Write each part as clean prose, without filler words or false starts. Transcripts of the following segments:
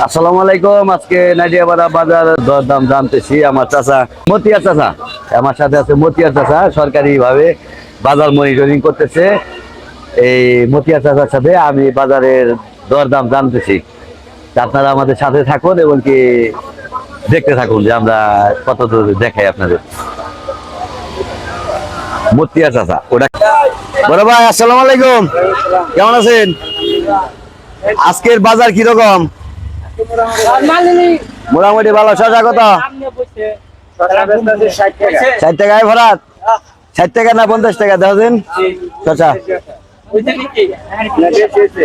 আসসালামু আলাইকুম। আজকে নাডিয়াপাড়া বাজার দরদাম জানতেছি। আমার চাচা মতিয়ার চাচা আমার সাথে আছে। মতিয়ার চাচা সরকারি ভাবে বাজার মনিটরিং করতেছে। এই মতিয়ার চাচার সাথে আমি বাজারের দরদাম জানতেছি। আপনারা আমাদের সাথে থাকুন এবং কি দেখতে থাকুন যে আমরা কত দূর দেখাই আপনাদের। মতিয়ার চাচা ওটা বড় ভাই, আসসালামু আলাইকুম। কেমন আছেন? আজকের বাজার কিরকম? মোটামুটি ভালো। শশা কত? 60 টাকায় ভরাত। 60 টাকা না 50 টাকা দেওয়া? শশা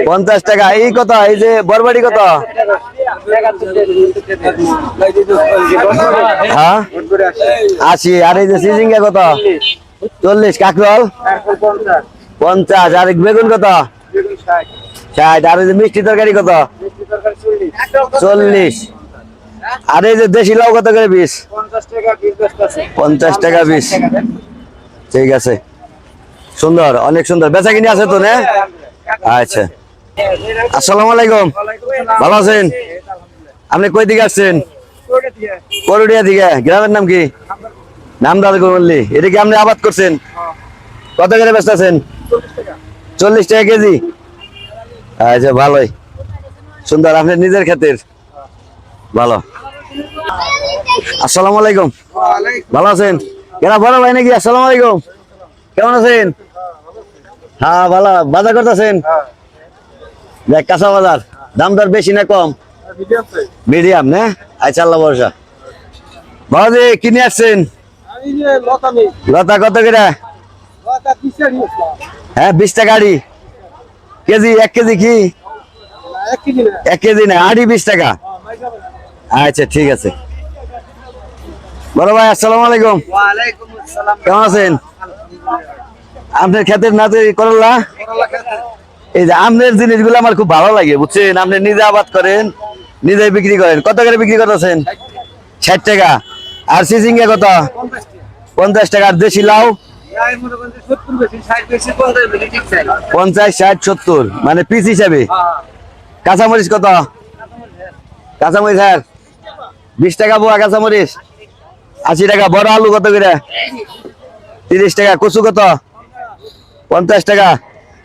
50 টাকা। এই কত? এই যে বরবটি কত? হ্যাঁ 80। আর এই যে সিজিঙ্গা কত? 40। কাকরল 50। আর বেগুন কত? 60। আর এই যে মিষ্টি তরকারি কত? 40। আর এই যে দেশি লাউ কত করে পিস? 50 টাকা পিস। ঠিক আছে, সুন্দর, অনেক সুন্দর। বেচা কিনে আছে তো না? আচ্ছা, আসসালামু আলাইকুম। ভালো আছেন? আপনি কই দিকে আসছেন? করুড়িয়া দিকে। গ্রামের নাম কি? নামদার গোমল্লি। এটা কি আপনি আবাদ করছেন? কত করে বেচতেছেন? 40 টাকা কেজি। আচ্ছা, ভালোই, সুন্দর। আপনি নিজের ক্ষেতের? ভালো। আসসালামু আলাইকুম। ভালো আছেন? কেনা বড় ভাই নাকি? আসসালামু আলাইকুম, কেমন আছেন? হ্যাঁ ভালো। বাজার করতেছেন? দেখ, কাঁচা বাজার। দাম দর বেশি না কম? মিডিয়াম না? আচ্ছা, আল্লাহ ভরসা। বাবাজি কিনে আসছেন? লতা কত করে? হ্যাঁ 20 টাকা আড়ি কেজি। 1 কেজি কি? 1 কেজি না, আড়ি 20 টাকা। আচ্ছা, ঠিক আছে। বড় ভাই, আসসালামু আলাইকুম। কেমন আছেন? আপনার ক্ষেতের না করলা? এই যে আপনার জিনিসগুলো আমার খুব ভালো লাগে, বুঝছেন? আপনি নিজে আবাদ করেন, নিজে বিক্রি করেন। কত করে বিক্রি করতেছেন? 60 টাকা। আর সিজিঙ্গা কত? 50 টাকা। আর দেশি লাউ? 50, 60, 70 মানে পিস হিসাবে। কাঁচামরিচ কত? কাঁচামরিচ 20 টাকা পোয়া কাঁচামরিচ। 80 টাকা। বড় আলু কত করে? 30 টাকা। কচু কত? 50 টাকা।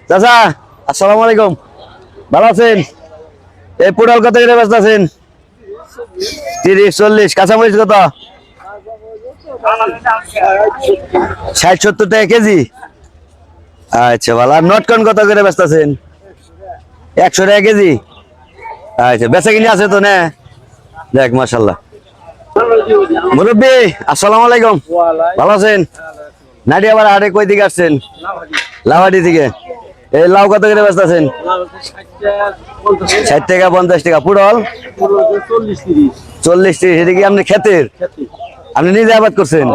চাচা আসসালামু আলাইকুম। ভালো আছেন? এই পোটল কত করে বেচতেছেন? 30, 40। কাঁচামরিচ কত? 60, 70 টাকা কেজি। আচ্ছা, ভালো। আর নটকন কত করে বেচতেছেন? 100 টাকা কেজি। আচ্ছা, বেচা কিনে আছে তো না? দেখ, মাশাআল্লাহ। মুরব্বী আসসালামু আলাইকুম। ভালো আছেন? নাডিয়াপাড়া হাটে কই দিকে আসছেন? লাভাডি থেকে। এই লাউ কত করে বেচতেছেন? 60 টাকা, 50 টাকা। পুরল 40, 30। এটা কি আপনি ক্ষেতের? আপনি নিজে আবাদ করছেন?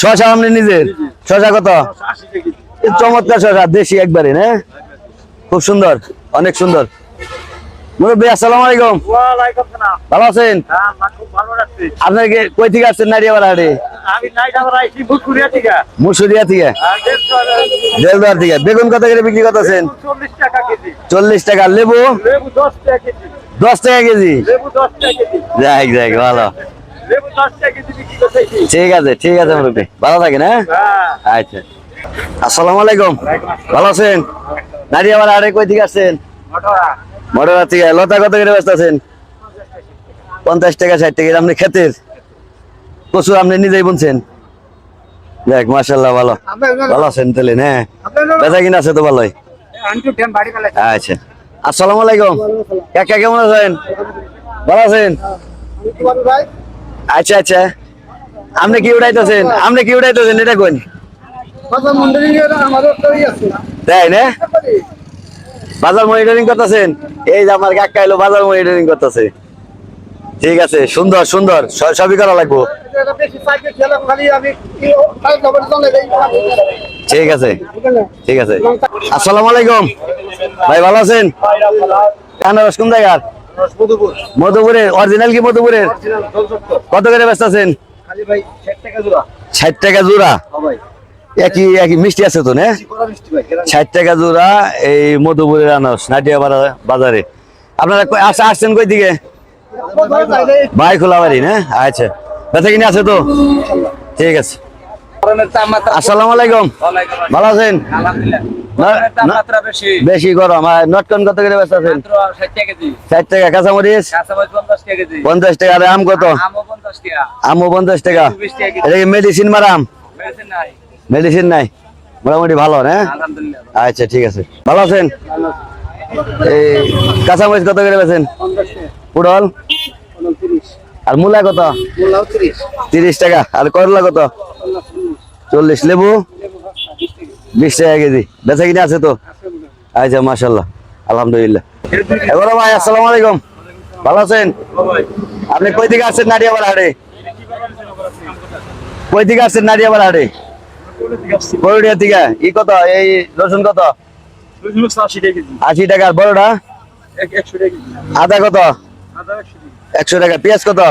শশা আপনি নিজের? শশা কত? চমৎকার শশা, দেশি একবারে না? খুব সুন্দর, অনেক সুন্দর। মুরব্বী আসসালামু আলাইকুম। ভালো আছেন? আপনার কই থেকে আসছেন নাডিয়াপাড়া হাটে? মুসুরিয়া থেকে, দেলদুয়ার থেকে। বেগুন কত করে বিক্রি করতেছেন? 40 টাকা। লেবু 10 টাকা কেজি। যাই যাই, ভালো। ঠিক আছে, ঠিক আছে মুরব্বী, ভালো থাকেন। হ্যাঁ, আচ্ছা। আসসালামু আলাইকুম। ভালো আছেন? নাডিয়াপাড়া হাটে কই থেকে আসছেন? মটরা থেকে। লতা কত করে বেচতেছেন? 50 টাকা, 60 টাকা। আপনি ক্ষেতের? কচু আপনি নিজেই বুনছেন? দেখ, মাশাআল্লাহ, ভালো। ভালো আছেন তাহলে? হ্যাঁ, বেচা কিনা আছে তো ভালোই। আচ্ছা, আসসালামু আলাইকুম। কাকা কেমন আছেন? ভালো আছেন? আচ্ছা আচ্ছা, আপনি কি উঠাইতেছেন? আপনি কি উঠাইতেছেন এটা কোন? তাই না? বাজার মনিটরিং করতেছেন? এই যে আমার কাকা এলো, বাজার মনিটরিং করতেছে। ঠিক আছে, সুন্দর সুন্দর, সবই করা লাগবো। ঠিক আছে, ঠিক আছে। আসসালামু আলাইকুম ভাই, ভালো আছেন? আনারস কোন জায়গার? মধুপুরের। অরিজিনাল কি মধুপুরের? কত করে বেচতেছেন? 60 টাকা জোড়া। একই একই মিষ্টি আছে তো না? 60 টাকা জোড়া। এই মধুপুরের আনারস নাডিয়াপাড়া বাজারে। আপনারা আসছেন কই দিকে? ভাই খোলাবাড়ি না? আচ্ছা, বেচা কিনে আছে তো? ঠিক আছে। আসসালামু আলাইকুম, ভালো আছেন? বেশি গরম। আর নটকন কত করে বেচা আছেন? 60 টাকা। কাঁচামরিচ 50 টাকা। আর আম কত? আমও 50 টাকা। এটা কি মেডিসিন মারাম? মেডিসিন নাই, মোটামুটি ভালো না? আচ্ছা ঠিক আছে। ভালো আছেন? এই কাঁচামরিচ কত করে বেচেন? পটল আর মূলা কত? 30 টাকা। আর করলা কত? 40। লেবু 20 টাকা কেজি। বেচা কিনে আছে তো? আচ্ছা, মাশাআল্লাহ, আলহামদুলিল্লাহ। এবার ভাই আসসালামু আলাইকুম, ভালো আছেন? আপনি কই থেকে আসছেন? নারিয়াবাড় হাটে। কই থেকে আসছেন? নারিয়াবাড় হাটে। বড়িয়া থেকে। ই কত? এই রসুন কত? 80 টাকা। আর বড়টা? 100 টাকা। আদা কত? 100 টাকা। পেঁয়াজ কত?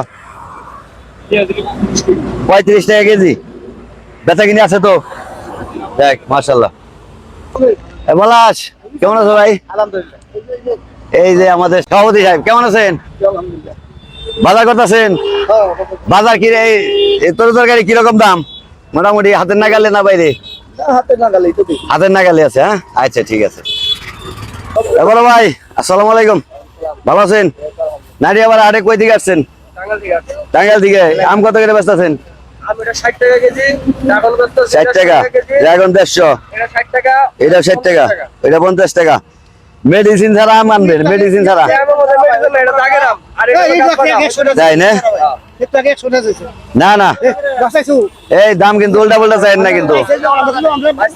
35 টাকা কেজি। বেচা কিনে আছে তো? দেখ, মাশাআল্লাহ। বলাস, কেমন আছো ভাই? আলহামদুলিল্লাহ। এই যে আমাদের সভাপতি সাহেব, কেমন আছেন? বাজার করতেছেন? বাজার কি এই তরকারি কিরকম দাম? মোটামুটি হাতের নাগালে না বাইরে? হাতের নাগালে আছে। হ্যাঁ, আচ্ছা ঠিক আছে। বলো ভাই আসসালামু আলাইকুম, ভালো আছেন? নারিয়াবাড় হাটে কই থেকে আসছেন? টাঙ্গাইল থেকে। আম কত করে বেচতেছেন? 60 টাকা কেজি। 60 টাকা। ড্রাগন 150। এটা 60 টাকা, এটা 50 টাকা। মেডিসিন ছাড়া আম আনবেন? মেডিসিন ছাড়া তাই না? না না, এই দাম কিন্তু উল্টা পাল্টা চাইেন না, কিন্তু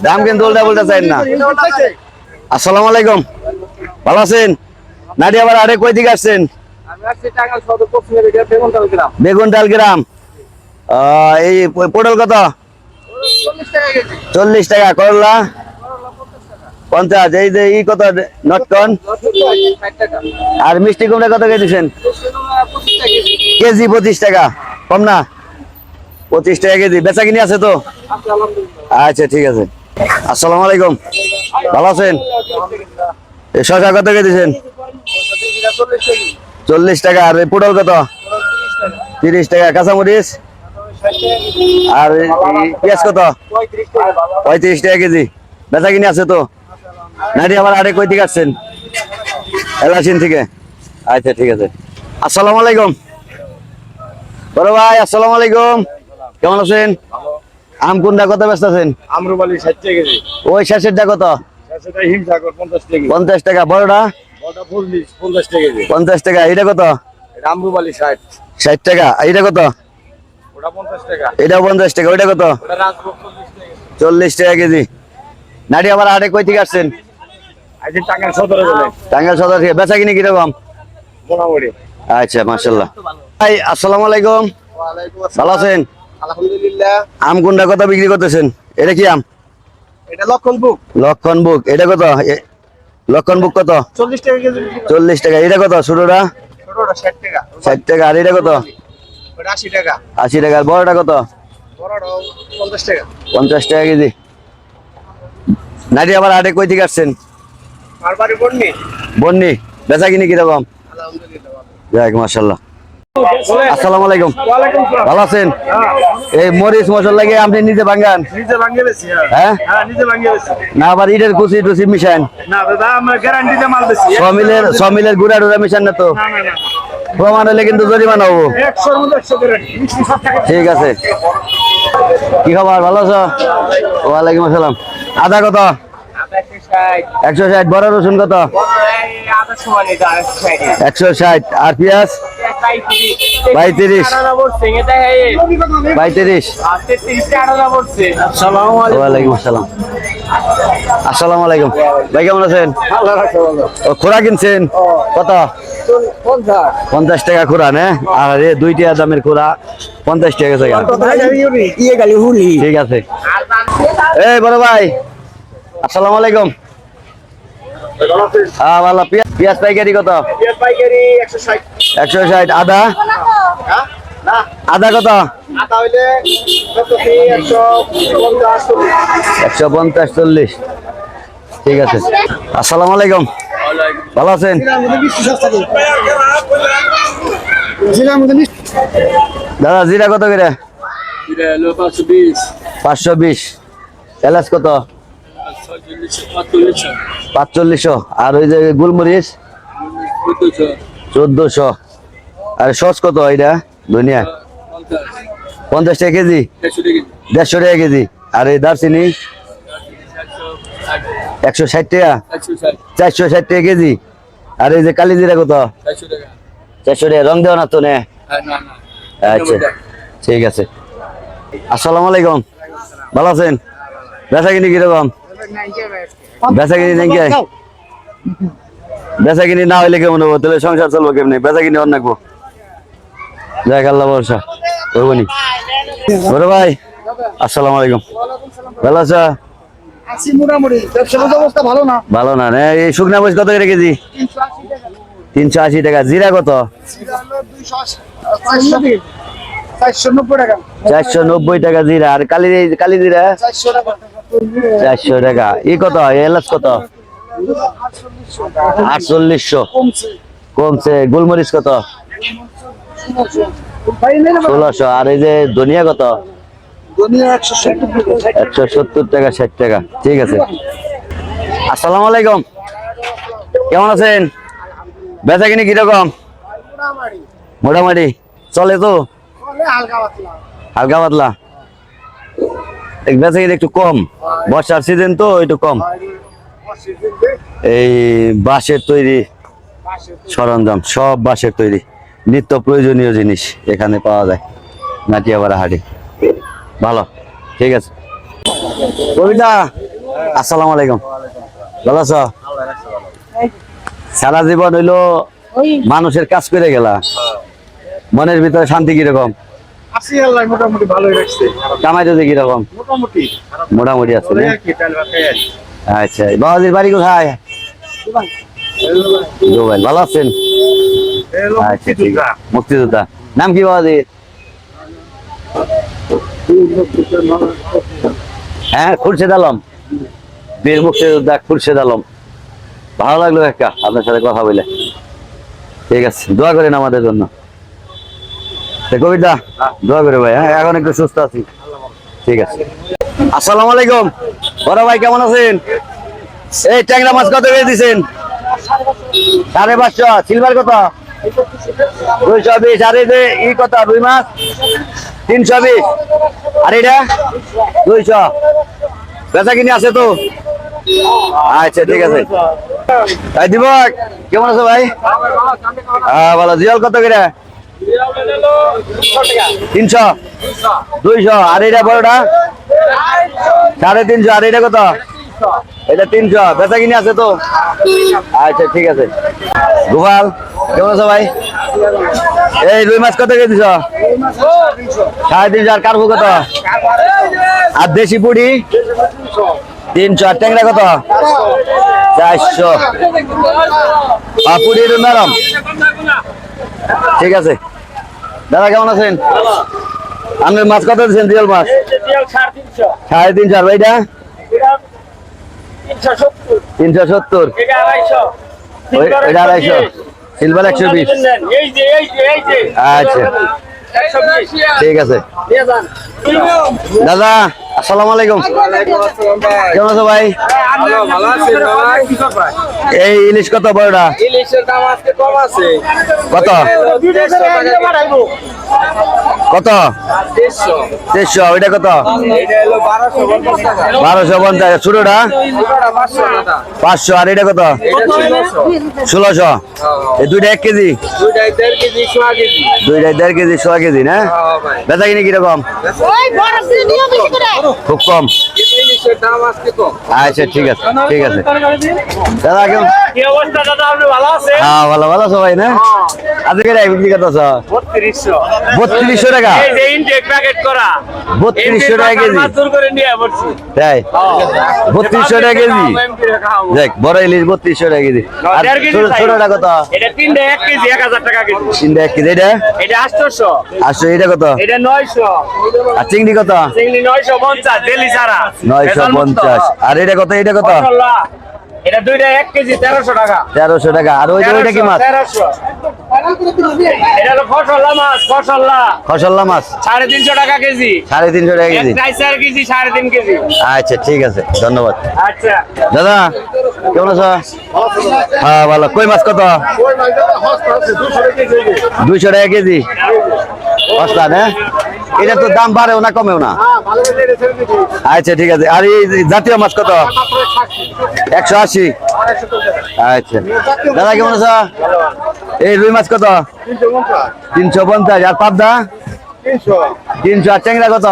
দাম কিন্তু উল্টা পাল্টা চাইেন না। আসসালামু আলাইকুম, ভালো আছেন? নারিয়াবাড় হাটে কই থেকে আসছেন? বেগুনটাল গ্রাম। এই পটল কত? 40 টাকা। করলা 50। এই যে ই কত? নটকন। আর মিষ্টি কুমড়া কত করে দিচ্ছেন? কেজি 25 টাকা। কম না? 25 টাকা কেজি। বেচা কিনে আছে তো? আচ্ছা ঠিক আছে। আসসালামু আলাইকুম, ভালো আছেন? এই শসা কত করে দিচ্ছেন? 40 টাকা। আর পটল কত? 30 টাকা। কাঁচামরিচ আর পেঁয়াজ কত? 35 টাকা কেজি। বেচা কিনে আছে তো? নারিয়াবাড় হাটে কই থেকে আসছেন? এলাচিন থেকে। আচ্ছা ঠিক আছে। আসসালামু আলাইকুম, বড় ভাই আসসালামু আলাইকুম, কেমন আছেন? আম কোনটা কত ব্যস্ত আছেন? আমরুবালি 60 টাকা কেজি। ওই শেষেরটা কত? সেটা হিমসাগর 50 টাকা। 50 টাকা। বড়টা? ওটা 50 টাকা কেজি। 50 টাকা। এটা কত? এটা আমরুবালি 60। 60 টাকা। এটা কত? ওটা 50 টাকা। এটাও 50 টাকা। ওইটা কত? ওটা রাজভোগ 40 টাকা। 40 টাকা কেজি। নারিয়াবাড় হাটে কই থেকে আসছেন? আজ টাঙ্গাইল সদরে বলে। টাঙ্গাইল সদর থেকে। বেচা কিনে কিরকম? মোটামুটি। আচ্ছা, মাশাআল্লাহ। ভাই আসসালামু আলাইকুম, ওয়ালাইকুম ভালো আসসালাম। আছেন? আলহামদুলিল্লাহ। আম কোনটা কত বিক্রি করতেছেন? এটা কি আম? এটা লক্ষণ বুক। লক্ষণ বুক। এটা কত? লক্ষণ বুক কত? 40 টাকা কেজি। 40 টাকা। এটা কত? ছোটটা? ছোটটা 60 টাকা। 60 টাকা। আর এটা কত? ওটা 80 টাকা। 80 টাকা। আর বড়টা কত? বড়টাও 50 টাকা। 50 টাকা কেজি। নারিয়াবাড় হাটে কই থেকে আসছেন? আর বাড়ি বন্নি। বন্নি। বেচা কিনে কিরকম? আলহামদুলিল্লাহ। যাক, মাশাআল্লাহ। আসসালামু আলাইকুম, ওয়ালাইকুম আসসালাম। ভালো আছেন? এই মরিচ মশলা কি আপনি নিজে ভাঙ্গান? নিজে ভাঙিয়ে বেশি। হ্যাঁ, হ্যাঁ, নিজে ভাঙিয়ে বেশি। না আবার ইটের কুচি টুচি মিশান? না দাদা, আমরা গ্যারান্টিতে মাল বেশি। সমিলের গুড়া টুড়া মিশান না তো? না না না, প্রমাণ হলে কিন্তু জরিমানা হবো। 100 এর মধ্যে 100 গ্যারান্টি। 60 টাকা। ঠিক আছে। কি খবর, ভালো আছো? ওয়ালাইকুম আসসালাম। আদা কত? 160। বড় রসুন কত? 160। আর পেঁয়াজ? 35। 35। ওয়ালাইকুম আসসালাম। আসসালামু আলাইকুম ভাই, কেমন আছেন? ও, খোরা কিনছেন কত? 50 টাকা খোরা না? আর এ 2 টাকা দামের খোরা 50 টাকা জায়গা। ঠিক আছে। এই বড় ভাই আসসালামু আলাইকুম। হ্যাঁ ভালো। পেঁয়াজ পাইকারি কত? পেঁয়াজ পাইকারি 160। 160। আদা? আদা কত? আটা হইলে 150 40। ঠিক আছে। আসসালামু আলাইকুম, ভালো আছেন? দাদা জিরা কত করে? 520। এলাচ কত? 4500। আর ওই যে গোলমরিচ 1400। আর সস কত এটা? ধনিয়া 50 টাকা কেজি, 150 টাকা কেজি। আর এই দারচিনি 160 টাকা, 460 টাকা কেজি। আর এই যে কালি জিরা কত? 400 টাকা। রং দেওয়া না তো নে? আচ্ছা ঠিক আছে। আসসালামু আলাইকুম, ভালো আছেন? বেচা কিনি কিরকম? বেচা কিনি নাকি? বেচা কিনি না হইলে কেমন হবো? তাহলে সংসার চলবো কেমনি? বেচা কিনি অনেক যাই আল্লাহ ভরসা করবনি। বড় ভাই আসসালামু আলাইকুম, ভালো আছো? ভালো না? এই শুকনা মরিচ কত করে কেজি? 380 টাকা। জিরা কত? 490 টাকা জিরা। আর কালি জিরা 400 টাকা। ই কত? এলাচ কত? 4800। কমছে। গোলমরিচ কত? 1600। আর এই যে ধনিয়া কত? 170 টাকা, 60 টাকা। ঠিক আছে। আসসালামু আলাইকুম, কেমন আছেন? বেচা কিনি কিরকম? মোটামুটি চলে তো, হালকা পাতলা। বেচা কিনি একটু কম, বর্ষার সিজন তো একটু কম। এই বাঁশের তৈরি সরঞ্জাম, সব বাঁশের তৈরি, নিত্য প্রয়োজনীয় জিনিস এখানে পাওয়া যায় নাটিয়াপাড়া হাটে। ভালো, ঠিক আছে। কবিতা আসসালামু আলাইকুম, ভালো আছো? সারা জীবন হইলো মানুষের কাজ করে গেলা, মনের ভিতরে শান্তি কিরকম? মোটামুটি ভালোই রাখছে। কামাই যদি কিরকম? মোটামুটি আছে না? আচ্ছা, বাবাজির বাড়ি কোথায়? দুবাই। ভালো আছেন? আচ্ছা ঠিক আছে। মুক্তিযোদ্ধা, নাম কি বাবাজির? হ্যাঁ, খুরশেদ আলম, বীর মুক্তিযোদ্ধা খুরশেদ আলম। ভালো লাগলো একটা আপনার সাথে কথা বলে। ঠিক আছে, দোয়া করেন আমাদের জন্য। কবিতা দোয়া করে ভাই। হ্যাঁ, এখন একটু সুস্থ আছি। ঠিক আছে। আসসালামু আলাইকুম, বড় ভাই কেমন আছেন? এই ট্যাংরা মাছ কত করে দিচ্ছেন? 550। সিলভার কত? 220। আর এই যে ই কত? রুই মাছ 320। আর এটা 200। বেচা কিনে আছে তো? আচ্ছা ঠিক আছে। তাই দিব। কেমন আছো ভাই? হ্যাঁ ভালো। জিয়াল কত করে? 300, 200। আর এটা বড়টা 350। আর এটা কত? এটা 300। বেচা কিনে আছে তো? আচ্ছা ঠিক আছে। গোপাল কেমন আছো ভাই? এই রুই মাছ কত করে দিছ? 350। আর কার্পু কত? আর দেশি পুড়ি 300। আর ট্যাংরা কত? 400। আর পুড়ি ম্যাডাম। ঠিক আছে। দাদা কেমন আছেন? আপনার মাছ কত দিচ্ছেন? জিয়াল মাছ 350। আর ভাইটা 370। এটা 250। সিলভার 120। আচ্ছা ঠিক আছে। দাদা আসসালামু আলাইকুম, কেমন আছো ভাই? এই ইলিশ কত বড়টা? ইলিশের দাম আজকে কম আছে। কত? কত? 300। ওইটা কত? 1250। ছোটটা 500। আর এটা কত? 1600। এই দুইটা 1 কেজি? দুইটাই 1.5 কেজি 1.5 কেজি না? বেচা কিনে কিরকম? খুব কম। আচ্ছা ঠিক আছে, ঠিক আছে। দাদা কেমন? হ্যাঁ ভালো। ভালো আছো ভাই না? আজকে বিক্রি কত আছো? 3200 টাকা। 3200 টাকা কেজি? তাই 3200 টাকা কেজি? দেখ বড় ইলিশ 3200 টাকা কেজি। আর ছোটটা কত? এটা 3টা 1 কেজি 1000 টাকা কেজি। 3টা 1 কেজি। এটা 800। 800। এটা কত? এটা 900। আর চিংড়ি কত? চিংড়ি 950 ডেলি ছাড়া। 950। আর এটা কত? এটা কত? এটা দুইটা 1 কেজি 1300 টাকা। 1300 টাকা। আর ওইটা কি মাছ? 1300। এটা হলো ফসল্লা মাছ, ফসল্লা খসল্লা মাছ 350 টাকা কেজি। 350 টাকা কেজি। 1.5 KG 3.5 KG. আচ্ছা ঠিক আছে, ধন্যবাদ। আচ্ছা দাদা কেমন আছো? হ্যাঁ ভালো। কই মাছ কত? 200 টাকা কেজি। সস্তা না? এটা তো দাম বাড়েও না কমেও না। আচ্ছা ঠিক আছে। আর এই জাতীয় মাছ কত? 180। আচ্ছা দাদা কেমন আছো? এই রুই মাছ কত? 350। আর পাবদা? 300। আর ট্যাংরা কত?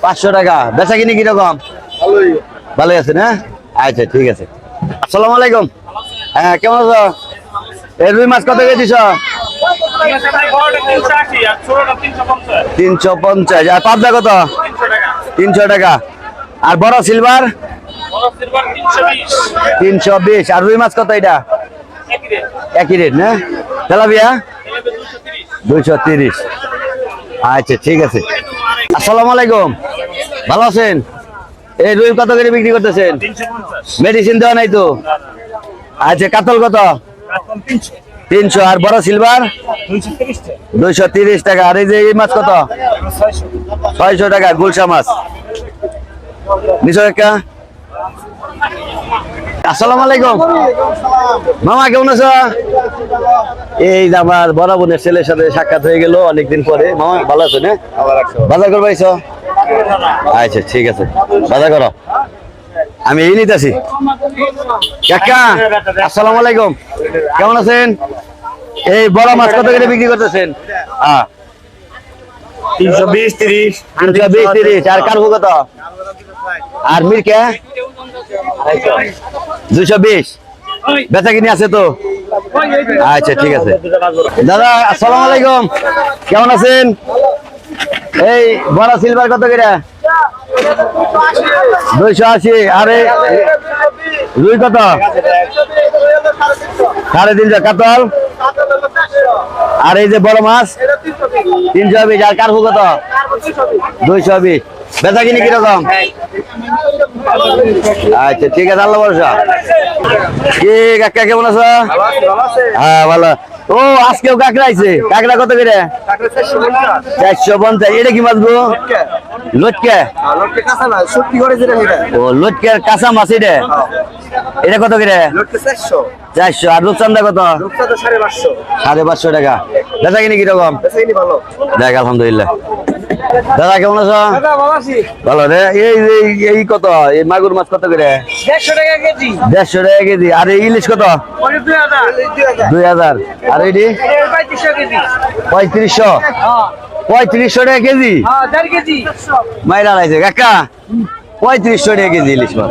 500 টাকা। বেচা কিনি কিরকম? ভালোই আছে না? আচ্ছা ঠিক আছে। আসসালামু আলাইকুম। হ্যাঁ কেমন আছো? এই রুই মাছ কত কেজি? 350। আর পাবদা কত? 300 টাকা। আর বড় সিলভার? 320। আর রুই মাছ কত এটা? একই রেট না? তেলাপিয়া? 230। আচ্ছা ঠিক আছে। আসসালামু আলাইকুম, ভালো আছেন? এই রুই কত করে বিক্রি করতেছেন? মেডিসিন দেওয়া নাই তো? আচ্ছা কাতল কত? 300। আর বড় সিলভার? 230 টাকা। আর এই যে এই মাছ কত? 600 টাকা। গুলশা মাছ নিশো একটা। আসসালামু আলাইকুম মামা, কেমন আছো? এই যে আমার বড় বোনের ছেলের সাথে সাক্ষাৎ হয়ে গেল অনেকদিন পরে। মামা ভালো আছো না? বাজার করবো আইছো? আচ্ছা ঠিক আছে, বাজার করো, আমি এই নিতেছি। কাকা আসসালামু আলাইকুম, কেমন আছেন? এই বড় মাছ কত করে বিক্রি করতেছেন? 320 30। 320 30। আর কার্গো কত? আর মিরকে 220। বেচা কিনে আছে তো? আচ্ছা ঠিক আছে। দাদা আসসালামু আলাইকুম, কেমন আছেন? এই বড় সিলভার কত করে? 280। আরে রুই কত? 350। কাতল? আর এই যে বড় মাছ 320। আর কার্গো কত? 220। বেচা কিনে কিরকম? আচ্ছা ঠিক আছে, আল্লাহ ভরসা। কি কাকা কেমন আছো? হ্যাঁ ভালো। ও আজকেও কাঁকড়া আইছে। কাঁকড়া কত করে? 450। এটা কি মাছ গো? লটকে? ও লটকের কাঁচা মাছ এটা? এটা কত করে? 400। আর রূপচান্দা কত? 550 টাকা। বেচা কিনে কিরকম? দেখ আলহামদুলিল্লাহ। দাদা কেমন আছো? ভালো রে। এই কত? এই মাগুর মাছ কত করে? 150 টাকা কেজি। 150 টাকা কেজি। আর এই ইলিশ কত? 2000। আর এইটি 3500 কেজি। 3500। 3500 টাকা কেজি? 4 কেজি। মাইরা লাইছে কাকা। 3500 টাকা কেজি ইলিশ মাছ।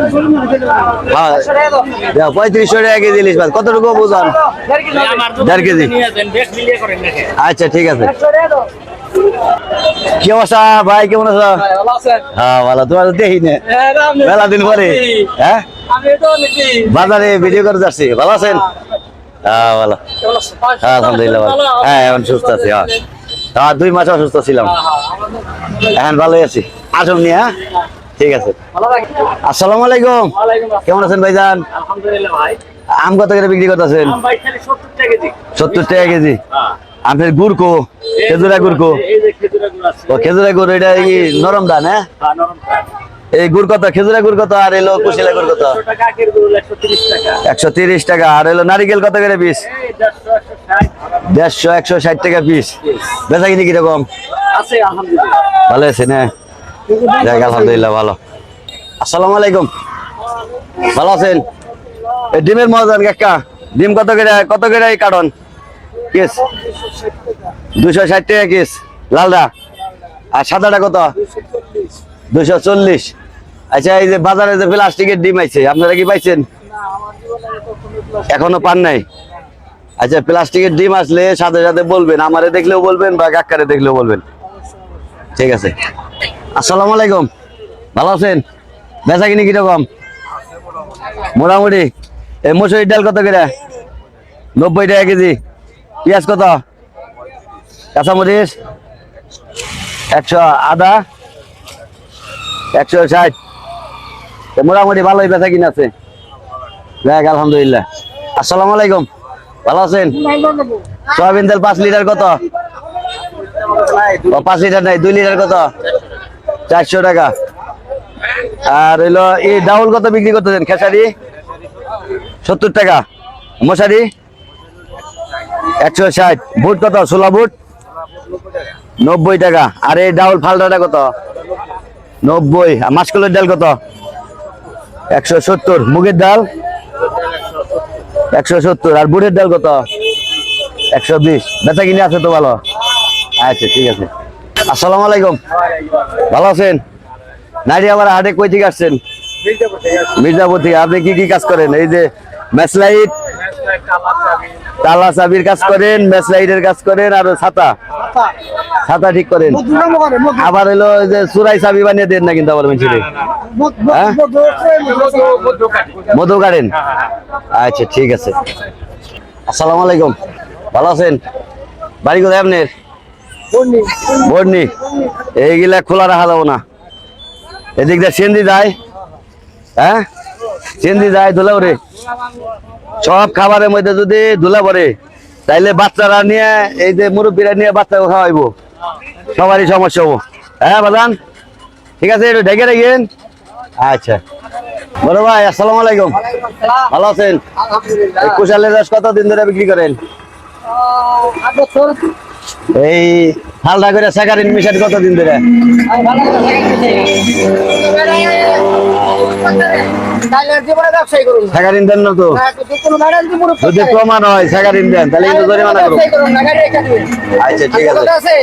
হ্যাঁ 3500 টাকা কেজি ইলিশ মাছ। কতটুকু বুঝান? 1.5 কেজি। আচ্ছা ঠিক আছে। কি অবস্থা ভাই, কেমন আছো? হ্যাঁ ভালো। তোমার দেখি না মেলা দিন পরে। হ্যাঁ বাজারে ভিডিও করে যাচ্ছি। ভালো আছেন? হ্যাঁ ভালো। হ্যাঁ আলহামদুলিল্লাহ ভালো। হ্যাঁ এখন সুস্থ আছি। হ্যাঁ 2 মাস অসুস্থ ছিলাম, এখন ভালোই আছি। আসুন নিয়ে। হ্যাঁ ঠিক আছে। আসসালামু আলাইকুম, কেমন আছেন ভাইজান? আলহামদুলিল্লাহ ভাই। আম কত করে বিক্রি করতেছেন? আম ভাই খালি 70 টাকা কেজি। 70 টাকা কেজি। আপনার গুড়কো? খেজুরা গুড়কো? এই যে খেজুরা গুড় আছে। ও খেজুরা গুড়, এটা কি নরম দান? হ্যাঁ নরম দান। এই গুড় কত? খেজুরা গুড় কত? আর এলো কুশিলা গুড় কত? 100 টাকা আখের গুড় 130 টাকা। 130 টাকা। আর এলো নারিকেল কত করে পিস? এই 150 160। 150 160 টাকা পিস। বেচা কিনি কিরকম? আছে আলহামদুলিল্লাহ। ভালো আছে না? যাক আলহামদুলিল্লাহ ভালো। আসসালামু আলাইকুম, ভালো আছেন? এই ডিমের মজান কাকা, ডিম কত করে? কত করে এই কার্টন কেস? 260 টাকা কেস লালদা। আর সাদাটা কত? 240। আচ্ছা এই যে বাজারে যে প্লাস্টিকের ডিম আইছে, আপনারা কি পাইছেন? এখনো পান নাই? আচ্ছা প্লাস্টিকের ডিম আসলে সাথে সাথে বলবেন, আমারে দেখলেও বলবেন বা কাকারে দেখলেও বলবেন। ঠিক আছে। আসসালামু আলাইকুম, ভালো আছেন? বেচা কিনি কিরকম? মোটামুটি। এই মসুরির ডাল কত করে? 90 টাকা কেজি। পেঁয়াজ কত? কাঁচামরিচ 100। আদা 160। মোটামুটি ভালোই বেচা কিনা আছে। দেখ আলহামদুলিল্লাহ। আসসালামু আলাইকুম, ভালো আছেন? সয়াবিন তেল 5 লিটার কত? ও 5 লিটার নাই, 2 লিটার কত? 400 টাকা। আর হইলো এই ডাউল কত বিক্রি করতেছেন? খেসারি 70 টাকা। মশারি 160। বুট কত? ছোলা বুট 90 টাকা। আর এই ডাউল ফালটাটা কত? 90। আর মাসকলের ডাল কত? 170। মুগের ডাল 170। আর বুটের ডাল কত? 120। বেচা কিনে আছে তো ভালো? আচ্ছা ঠিক আছে। আসসালামু আলাইকুম, ভালো আছেন? নাইরি আবার হাটে কই থেকে আসছেন? মির্জাপুর থেকে। আপনি কি কি কাজ করেন? এই যে ম্যাচলাইট, তালা চাবির কাজ করেন, ম্যাচলাইটের কাজ করেন, আর ছাতা ছাতা ঠিক করেন। আবার হলো ওই যে চুরাই চাবি বানিয়ে দেন না কিন্তু আবার মেশিনে? হ্যাঁ, মধু কাটেন। আচ্ছা ঠিক আছে। আসসালামু আলাইকুম, ভালো আছেন? বাড়ি কোথায় আপনার? বর্ণি। এইগুলা খোলা রাখা যাবো না। এদিক দিয়ে সেন্দি যায়, হ্যাঁ সেন্দি যায়, ধুলা পরে। সব খাবারের মধ্যে যদি ধুলা পরে তাইলে বাচ্চারা নিয়ে, এই যে মুরব্বীরা নিয়ে বাচ্চাকে খাওয়াইবো, সবারই সমস্যা হবো। হ্যাঁ বাজান, ঠিক আছে, একটু ঢেকে রেখেন। আচ্ছা বড় ভাই, আসসালামু আলাইকুম, ভালো আছেন? এই কুশালের রস কতদিন ধরে বিক্রি করেন? এই হালদা করে স্যাকারিন মিশান কতদিন ধরে? স্যাকারিন দেন না তো? যদি প্রমাণ হয় স্যাকারিন দেন তাহলে কিন্তু জরিমানা করুন। আচ্ছা ঠিক আছে।